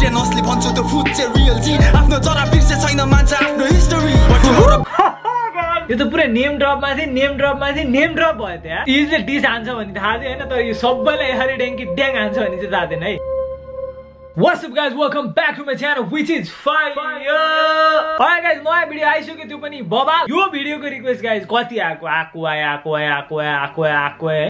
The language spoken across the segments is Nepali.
रिटेन असली भन्छु त्यो फुट चाहिँ रियल जी आफ्नो जरा बिर्से छैन मान्छ आफ्नो हिस्ट्री यो त पुरै नेम ड्रपमा भयो त्यहाँ इजले डिस हान्छ भन्ने थाहा थियो हैन तर यो सबैलाई यसरी ड्याङ्की ड्याङ हान्छ भन्ने चाहिँ थाहा थिएन है What's up guys, welcome back to my channel which is fire. Alright guys, नयाँ भिडियो आइसक्यो त्यो पनि बबाल यो भिडियोको रिक्वेस्ट गाइज कति आको आयो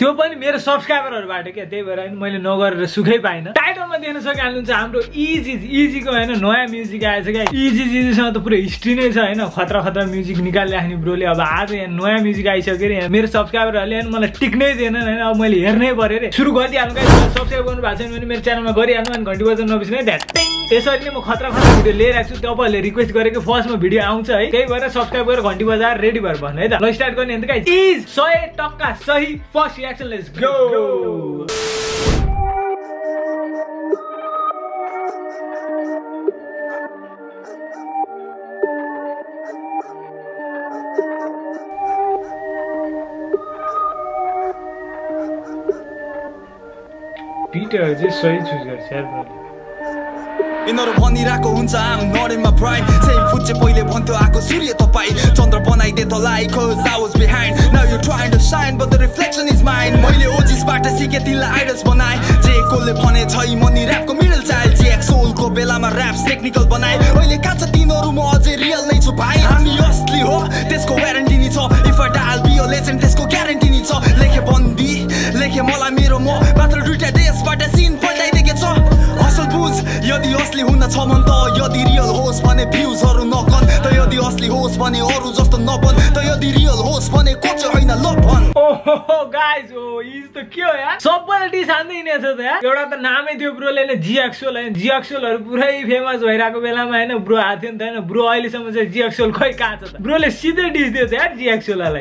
त्यो पनि मेरो सब्स्क्राइबरहरुबाट के त्यही भएर मैले नगरेर सुखै पाइन टाइटलमा देख्न सकिहाल्नुहुन्छ हाम्रो इजीको हैन नयाँ म्युजिक आएछ गाइज इजीसँग त पुरै हिस्ट्री नै छ हैन खतरा म्युजिक निकालिराख्ने ब्रोले अब आज यहाँ नयाँ म्युजिक आइसक्यो रे मेरो सब्स्क्राइबरहरुले हैन मलाई टिक्नै दिएनन् हैन अब मैले हेर्नै पर्यो रे सुरु गरिहाल्नु गाइज सब्स्क्राइब गर्नु भएको छैन भने मेरो च्यानलमा गरिहाल्नु अनि घण्टी बजाउनु नबिर्सनु है त्यसरी नै म खतरा भिडियो लिएर आएको छु तपाईहरुले रिक्वेस्ट गरेको फर्स्टमा भिडियो आउँछ है त्यही भएर सब्स्क्राइब गरेर घण्टी बजाएर रेडी भएर बस्नु है त ल स्टार्ट गर्ने त गाइस इज 100% सही first reaction let's go Peter चाहिँ सही चुज गर्छ यार ब्रो यिनीहरु भनिराको हुन्छ I'm not in my prime same फुट चाहिँ पहिले भन्थ्यो आको सूर्य तपाई चन्द्र बनाइदे तलाई cause I was behind now you're trying to shine but the reflection is mine मैले ओजिसबाट सिके तिनलाई आइडल्स बनाए जे कोले भने छै मनी र्यापको मिडल चाइल्ड जे एक्सोलको बेलामा र्याप्स टेक्निकल बनाए अहिले काछ तिनीहरु म अझै रियल नै छु भाइ हामी असली हो त्यसको ग्यारेन्टी नि छ इफ आई डाल बी अ लेजेन्ड त्यसको ग्यारेन्टी नि छ लेखे बन्दी लेखे मलाई मेरो म मात्र दुईटा देशबाट सिन पल्टाइदिएको छ असल बुझ यदि असली हुन छ मन त यदि रियल होस् भने भ्युजहरु नगन त यदि असली होस् भने अरु जस्तो नबन त यदि रियल होस् भने कोच हैन लभन ओहो गाइस ओ इज त के हो यार सबैले डिस हान्दै हिँडेछ त यार एउटा त नामै थियो ब्रोले हैन जिएक्सोल हैन जिएक्सोलहरु पुरै फेमस भइराको बेलामा हैन ब्रो आथ्यो नि त हैन ब्रो अहिलेसम्म चाहिँ जिएक्सोल खै कहाँ छ त ब्रोले सिधै डिस दियो त यार जिएक्सोललाई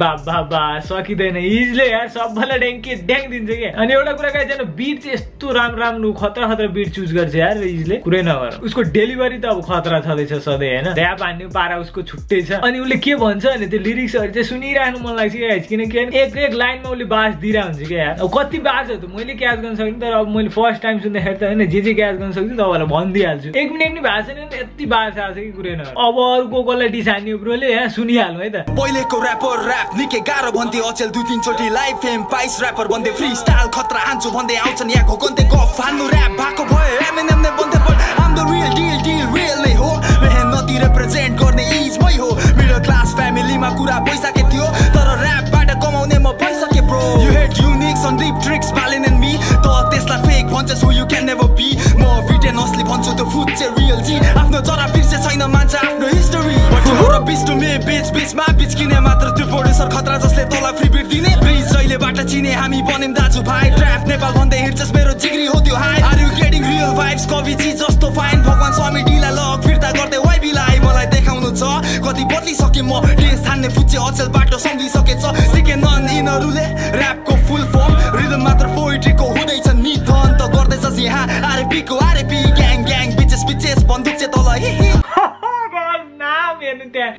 बा सकिदैन इजले यार सबैलाई ड्याङ्की ड्याङ दिन्छ के अनि एउटा कुरा गाइस हैन बीट चाहिँ यस्तो राम्रो खतरा बीट चुज गर्छ यार इजले कुरै नगर उसको डेलिभरी त अब खतरा छदैछ सधैँ हैन र्याप हान्ने पारा उसको छुट्टै छ अनि उले के भन्छ अनि त्यो लिरिक्सहरु चाहिँ सुनिराख्नु मन लाग्छ गाइस किनकि एक लाइनमा उले बास दिइरा हुन्छ के यार अब कति बास हो त मैले क्याच गर्न सक्दिन तर अब मैले फर्स्ट टाइम सुन्दाखेरि त हैन जे क्याच गर्न सक्दिन तपाईहरुलाई भनिदिइहाल्छु 1 मिनेट नि भएको छैन यति बास आछ कि कुरै नगर अब अरु कोलाई डिसान्ने ब्रोले यहाँ सुनिहाल्नु है त पहिलेको र्यापर र्याप निकै गाह्रो भन्थे अचेल 2-3 चोटी लाइभ फेम पाइस र्यापर भन्दै फ्री स्टाइल खतरा हान्छु भन्दै आउँछन् यहाँ घोकन्ते गफ हान्नु र्याप भएको भयो एमएनएम ने भन्थे but I'm the real deal real नै हो मेहनती रिप्रेजेन्ट गर्ने इज मै हो मिडल क्लास फ्यामिलीमा कुरा भइसके थियो तर र्यापबाट कमाउने म भइसके bro you had uniques on deep tricks Balen and me त त्यसलाई फेक भन्छस् who you can never be म रिटेन असली भन्छु त्यो फुट चाहिँ रियल जी आफ्नो जरा बिर्से छैन मान्छ आफ्नो हिस्ट्री बट युर बिच टु मी बिचमा बिच किने मात्र त्यो प्रोड्युसर खतरा जसले तँलाई फ्री बिट दिने ब्रिज जहिलेबाट चिने हामी बन्यौं दाजु भाइ ट्र्याप नेपाल भन्दै हिँड्छस् मेरो जिग्री हो त्यो hi are you getting real vibes Kaviji जस्तो फाइन भगवान स्वामी ढिला लग फिर्ता गर्दै वाइबीलाई मलाई देखाउनु छ कति बदलिसके म टेस्ट छान्ने फुच्चे अचेल बाटो सम्झिसकेछ सिके नन यिनीहरूले र्यापको फुल फर्म रिदम मात्र पोइट्रीको हुँदैछ निधन त गर्दैछस् यहाँ आरएपीको आरएपी ग्याङ बिचेस बन्दुक चाहिँ तल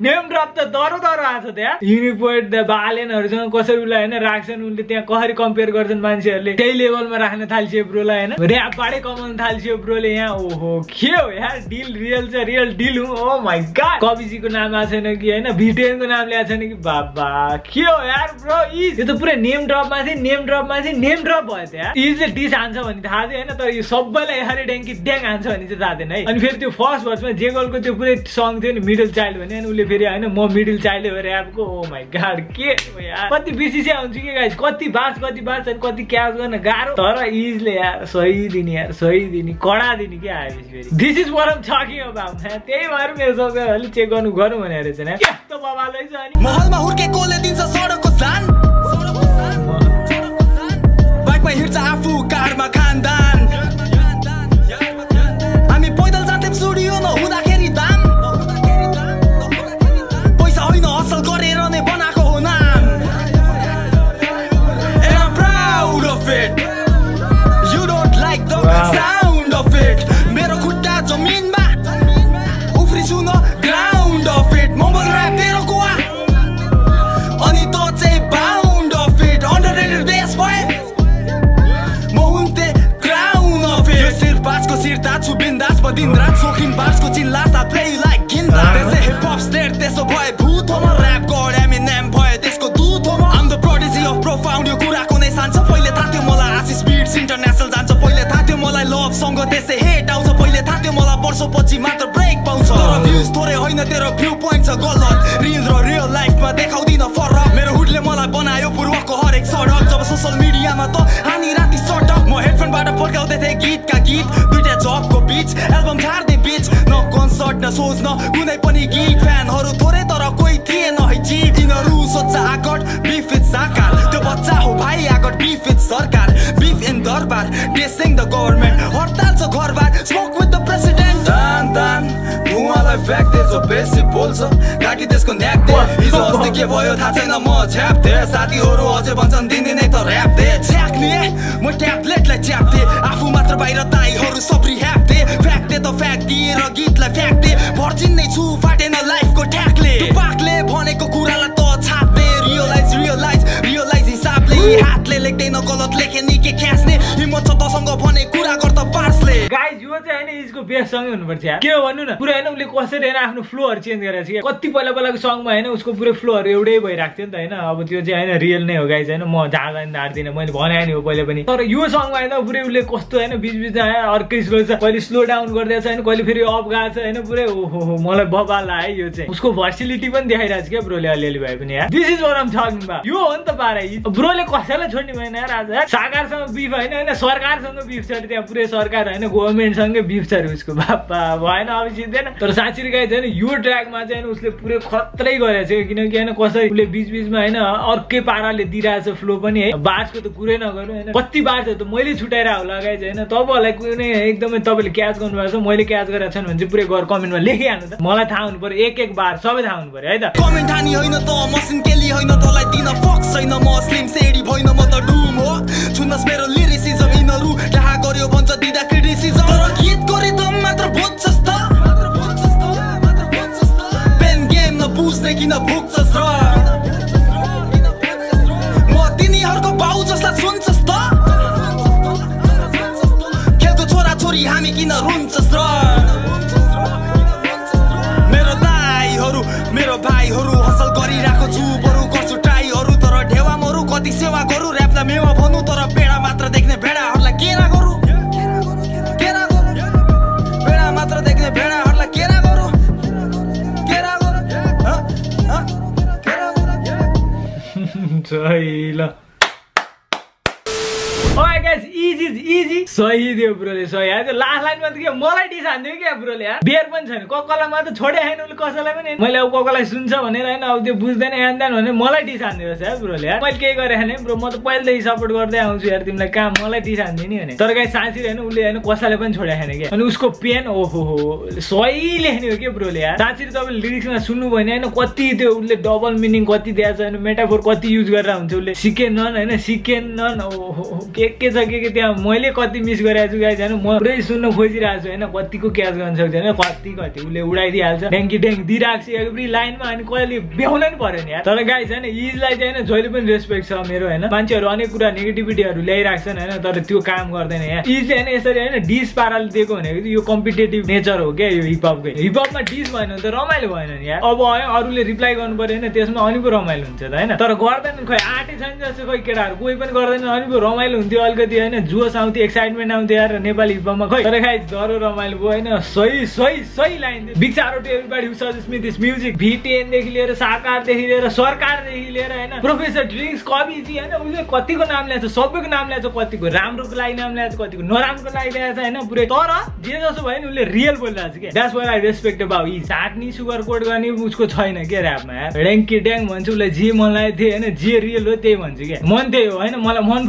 नेम ड्रप त दरो आछ त्यहाँ युनिपोइट द बालेनहरुसँग कसरी उलाई हैन राख्छन् उनले त्यहाँ कसरी कम्पेयर गर्छन् मान्छेहरुले त्यही लेभलमा राख्न थाल्छियो ब्रोलाई हैन र्यापबाटै कमाउन थाल्छियो ब्रोले यहाँ ओहो के हो यार डिल रियल छ रियल डिल हो ओ माय गॉड कविजीको नाम आछ छैन कि हैन भिटेनको नाम ल्याएको छैन कि बाबा के हो यार ब्रो इज यो त पुरै नेम ड्रप भयो त्यहाँ इजले डिस हान्छ भन्ने थाहा थियो हैन तर यो सबैलाई यसरी ड्याङ्की ड्याङ हान्छ भन्ने चाहिँ थाहा थिएन है अनि फेरि त्यो फर्स्ट भर्समा जेगलको त्यो पुरै सङ थियो नि मिडल चाइल्ड भने उले फेरि हैन म मिडल चाइल्ड हो र्यापको ओ माय गॉड के हो यार कति बिर्सिसे हुन्छ कि गाइस कति बास अनि कति क्याच गर्न गाह्रो तर इजले यार सही दिनी कडा दिनी के आएपछि फेरि this is what I am talking about त्यही भएर मेरो सब्स्क्राइबरले चेक गर्नु भनेर चाहिँ यस्तो बवालै छ अनि महलमा हुर्केकोले दिन्छ सडकको सान बाइकमा हिँड्छ आफू कारमा खानदान हामी पैदल जान्थ्यौं स्टुडियो नहुँदाखेरि दाम पैसा होइन असल गरेर नै बनाएको हो नाम And I'm proud of it You don't like the sound of it मेरो खुट्टा जमिनमा उफ्रिछु न ground of it mobile rap तेरो कुवा अनि त चाहिँ bound of it underrated देश भए म हुन्थे ground दिन रात सोखिन बार्सको चिल्ला सा प्ले लाइक गिन्दा त्यसै हिप हप स्टेट त्यसो भए भूतमा र्याप गड एमिनेम भए त्यसको दूतमा आम द प्रोडिजी अफ प्रोफाउन्ड यो कुराको नै सान्छ पहिले थाहा थियो मलाई आशिष बिट्स इन्टरनेसनल जान्छ पहिले थाहा थियो मलाई लभ सँग त्यसै हेट आउँछ पहिले थाहा थियो मलाई वर्षपछि मात्र ब्रेक पाउँछ तर भ्युज थोरै होइन तेरो भ्यू पोइन्ट छ गलत रिल र रियल लाइफमा देखाउँदिन फरक मेरो हुडले मलाई बनायो पूर्वको हरेक सडक जब सोसल मिडियामा त हानी राति सटक म हेडफोनबाट पड्काउँदै थिएँ गीतका गीत दुईटा जबको बिच एल्बम झार्दै बिच न कन्सर्ट न सोच न कुनै पनि गीत फ्यानहरू थोरै तर कोही थिएन है चिप यिनीहरू सोच्छ आगट बिफ इज साकार त्यो बच्चा हो भाइ आगट बिफ इज सरकार बिफ इन दरबार डेसिङ द गभर्मेन्ट हडताल छ घरबार स्मोक विथ द प्रेसिडेन्ट दान दान धुवालाई फ्याक्दे जो बेसी बोल्छ घाँटी त्यसको न्याक्दे हिजो अस्ति के भयो थाहा छैन म छ्याप्थे साथीहरू अझै भन्छन् दिनदिनै त ऱ्याप्दे छ्याक्ने म ट्याब्लेटलाई च्याप्थे आफू मात्र बाहिर ताईहरू सब्री ह्याप्दे फ्याक्दे त फ्याक्दिएर गीतलाई फ्याक्दे भर्जिन नै छु फाटेन लाइफको ठ्याकले पाकले भनेको कुरालाई त छाप्ने रियलाइज हिसाबले हातले लेख्दैन गलत लेखे नि के ख्यास्ने हिम्मत छ तसँग भने कुरा गर्दा पार्सले गाइज यो चाहिँ हैन इसको बेस सँगै हुनुपर्छ यार के हो भन्नु न पुरै हैन उसले कसरी हैन आफ्नो फ्लोहरु चेन्ज गरेछ के कति पहिला पहिलाको सङमा हैन उसको पुरै फ्लोहरु एउटै भइराख्थ्यो नि त हैन अब त्यो चाहिँ हैन रियल नै हो गाइज हैन म जाँदा नि हार्दिन मैले भने नि हो पहिले पनि तर यो सङमा हैन पुरै उसले कस्तो हैन बीचबीचमा अर्कै स्लो छ कहिले स्लो डाउन गर्दैछ हैन कहिले फेरि अप गएको छ हैन पुरै ओहो मलाई बबाल लाग्यो यो चाहिँ उसको भर्सिलिटी पनि देखाइराछ के ब्रोले अलिअलि भए पनि यार this is what I'm talking about यो हो नि त पारा ब्रोले कसैलाई छोड्ने भएन यार आज सागरसँग बिफ हैन हैन सरकारसँग बिफ छ त्यहाँ पुरै सरकार हैन गभर्नमेन्टसँगै बिफ छ उसको बापा भएन अब जित्दैन तर साँच्चै गाइज हैन यो ट्र्याकमा चाहिँ उसले पुरै खत्रै गरेछ किनकि हैन कसै उसले बीचबीचमा हैन अर्कै पाराले दिइरहेछ फ्लो पनि है बार्सको त कुरै नगर्नु हैन कति बार छ त मैले छुटाइरा होला गाइज हैन तपाईहरुलाई कुनै एकदमै तपाईले क्याच गर्नुभएको छ मैले क्याच गरेको छैन भने चाहिँ पुरै गर कमेन्टमा लेखिहाल्नु त मलाई थाहा हुनु पर्यो एक एक बार सबै थाहा हुनु पर्यो है त कमेन्ट हानी होइन त मसिन केली होइन तलाई दिन फक्स छैन म स्लिम सेडी भइन म त डुम हो छुनस मेरो लिरिसिजम यिनीहरू डाहा गर्यो भन्छ दिदा क्रिटिसिजम तर गीतको रिदम मात्र बुझ्छस् त पेन गेम न बुझ्ने किन भुक्छस् र म तिनीहरूको बाउ जसलाई सुन्छस् त खेलको छोरा छोरी हामी किन रुन्छस् र मेरो दाइहरू मेरो भाइहरू हसल गरिरहेको छु बरु गर्छु ट्राईहरू तर ढेवा मरु कति सेवा गरौँ ऱ्यापलाई मेवा भनौँ तर बेडा मात्र देख्ने भेडाहरूलाई केरा गरौँ बेडा मात्र देख्ने भेडाहरूलाई केरा गरौँ ल ओके गाइस इजी सही दियो ब्रोले सही आयो लास्ट लाइनमा त के मलाई डिस हान्दियो क्या ब्रोले यार बेर पनि छैन ककलामा त छोडे हैन उले कसैलाई पनि मैले अब ककलाई सुन्छ भनेर हैन अब त्यो बुझ्दैन यान्दैन भने मलाई डिस हान्दियो यार ब्रोले यार मैले के गरे हैन ब्रो म त पहिलेदेखि सपोर्ट गर्दै आउँछु यार तिमीलाई काम मलाई डिस हान्दियो नि भने तर गाइस साँच्चै हैन उले हैन कसैलाई पनि छोडे हैन के अनि उसको पेन ओहो सही लेख्ने हो के ब्रोले यार साँच्चै तपाईले लिरिक्समा सुन्नु भने हैन कति त्यो उले डबल मिनिङ कति दिएछ हैन मेटाफोर कति युज गरेर हुन्छ उले सिकेनन हैन सिकेनन ओहो के छ के त्यहाँ मैले कति मिस गरेको छु गाइस हैन म पुरै सुन्न खोजिरहेको छु हैन कतिको क्याच गर्न सक्दैन कति उले उडाइदिहाल्छ ड्याङ्की ड्याङ्क दिइराख्छ एभ्री लाइनमा अनि कहिले बेहुन नि पर्यो नि यार तर गाइस हैन इजलाई चाहिँ हैन जहिले पनि रेस्पेक्ट छ मेरो हैन मान्छेहरू अनेक कुरा नेगेटिभिटीहरू ल्याइराख्छन् हैन तर त्यो काम गर्दैन यार इजले हैन यसरी हैन डिस पाराले दिएको भनेको यो कम्पिटेटिभ नेचर हो क्या यो हिपहपको हिपहपमा डिस भएन भने त रमाइलो भएन नि यार अब अरूले रिप्लाई गर्नु पर्यो हैन त्यसमा अनि पो रमाइलो हुन्छ त हैन तर गर्दैनन् खै आँटै छैन जस्तो खै केटाहरू कोही पनि गर्दैन अनि पो रमाइलो हुन्थ्यो अलिकति हैन जोस आउँथ्यो एक्साइटमेन्ट आउँथ्यो यार नेपाली हिपहपमा खै तर गाइस डरो रमाइलो भयो हैन सही line big shout out to everybody who suggest me this music V10 देखि लिएर साकारदेखि लिएर सरकारदेखि लिएर हैन प्रोफेसर ड्रिङ्क्स कविजी हैन उले कतिको नाम ल्याछ सबैको नाम ल्याछ कतिको राम्रोको लागि नाम ल्याछ कतिको नराम्रोको लागि ल्याछ हैन पुरै तर जे जसो भयो नि उले रियल बोलिरहेछ के that's what I respect about he साट्नी सुगर कोट गर्ने उसको छैन के र्यापमा यार ड्याङ्की ड्याङ भन्छ उले जे मन लाग्यो थिए हैन जे रियल हो त्यही भन्छ के मन त्यही हो हैन मलाई मन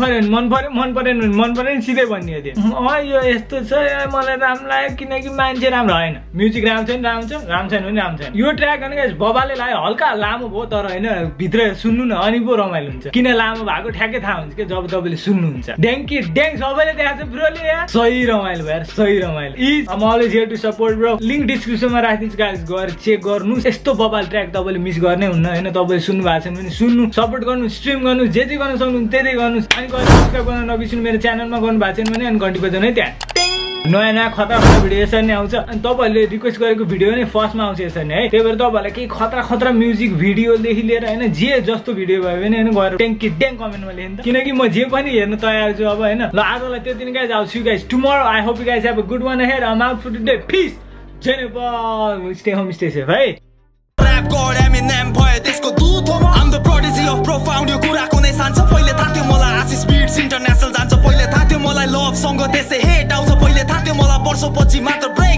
परेन मन परेन सिधै भन्ने थियो यो यस्तो छ मलाई राम्रो लाग्यो किनकि मान्छे राम्रो हैन म्युजिक राम्रो छैन राम्रो छैन भने राम्रो छैन यो ट्र्याक अनि गाइस बबाले लाग्यो हल्का लामो भयो तर हैन भित्र सुन्नु न अनि पो रमाइलो हुन्छ किन लामो भएको ठ्याक्कै थाहा हुन्छ के जब तपाईले सुन्नुहुन्छ ड्याङ्की ड्याङ सबैले देखाएको छ ब्रोले यार सही रमाइलो भयो यार सही रमाइलो is I'm always here to support bro link डिस्क्रिप्सनमा राखिदिन्छु गाइस गएर चेक गर्नु यस्तो बबाल ट्र्याक तपाईले मिस गर्ने हुन्न हैन तपाईले सुन्नु भएको छैन भने सुन्नु सपोर्ट गर्नु स्ट्रिम गर्नु जे गर्न सक्नुहुन्छ त्यतै गर्नु अनि सब्स्क्राइब गर्न नबिर्सनु मेरो च्यानलमा गर्नु भएको छैन भने अनि घण्टी बजाउनु है त्यहाँ नयाँ नयाँ खतरा खतरा भिडियो यसरी नै आउँछ अनि तपाईहरुले रिक्वेस्ट गरेको भिडियो नै फर्स्टमा आउँछ यसरी नै है। त्यही भएर तपाईहरुलाई केही खतरा खतरा म्युजिक भिडियोदेखि लिएर हैन जे जस्तो भिडियो भयो भने हैन गएर ट्याङ्की ट्याङ कमेन्टमा लेख्नु त, किनकि म जे पनि हेर्न तयार छु अब हैन। ल आजलाई त्यति नै guys, I'll see you guys tomorrow. I hope you guys have a good one ahead. I am out for today. Peace. जेनेबल स्टे होम स्टे सेफ है। Rap god Eminem भयो त्यसको दूत हो म। I'm the prodigy of profound, यो कुराको नै सान्छ। पहिले थाहा थियो मलाई आशिष बिट्स इन्टरनेसनल जान्छ, पहिले थाहा थियो मलाई लभ सँग त्यसै हेट आउँछ, पहिले थाहा थियो मलाई वर्षपछि मात्र ब्रेक